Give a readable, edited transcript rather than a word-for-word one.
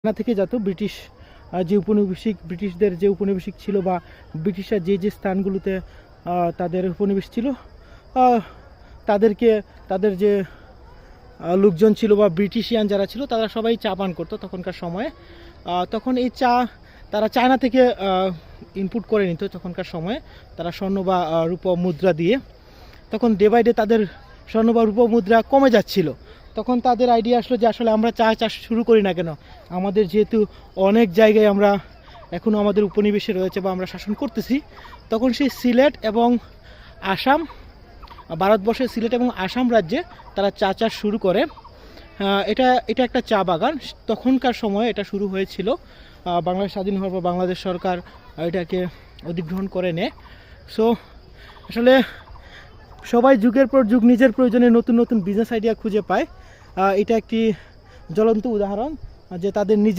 না থেকে যেত ব্রিটিশ যে উপনিবেশিক ব্রিটিশদের যে উপনিবেশিক ছিল বা ব্রিটিশরা যে স্থানগুলোতে তাদের উপনিবেশ ছিল তাদেরকে তাদের যে লোকজন ছিল বা ব্রিটিশিয়ান যারা ছিল তারা সবাই চা পান করতো তখনকার সময়ে। তখন এই চা তারা চায়না থেকে ইনপুট করে নিত তখনকার সময়ে, তারা স্বর্ণ বা রূপ মুদ্রা দিয়ে। তখন ডে বাই ডে তাদের স্বর্ণ বা রূপ মুদ্রা কমে যাচ্ছিল। তখন তাদের আইডিয়া আসলো যে আসলে আমরা চা চাষ শুরু করি না কেন, আমাদের যেহেতু অনেক জায়গায় আমরা এখনও আমাদের উপনিবেশে রয়েছে বা আমরা শাসন করতেছি। তখন সেই সিলেট এবং আসাম, ভারতবর্ষের সিলেট এবং আসাম রাজ্যে তারা চা চাষ শুরু করে। এটা একটা চা বাগান। তখনকার সময়ে এটা শুরু হয়েছিল, বাংলাদেশ স্বাধীন হওয়ার পর বাংলাদেশ সরকার এটাকে অধিগ্রহণ করে নেয়। সো আসলে সবাই যুগের পর যুগ নিজের প্রয়োজনে নতুন নতুন বিজনেস আইডিয়া খুঁজে পায়। এটা একটি জ্বলন্ত উদাহরণ যে তাদের নিজের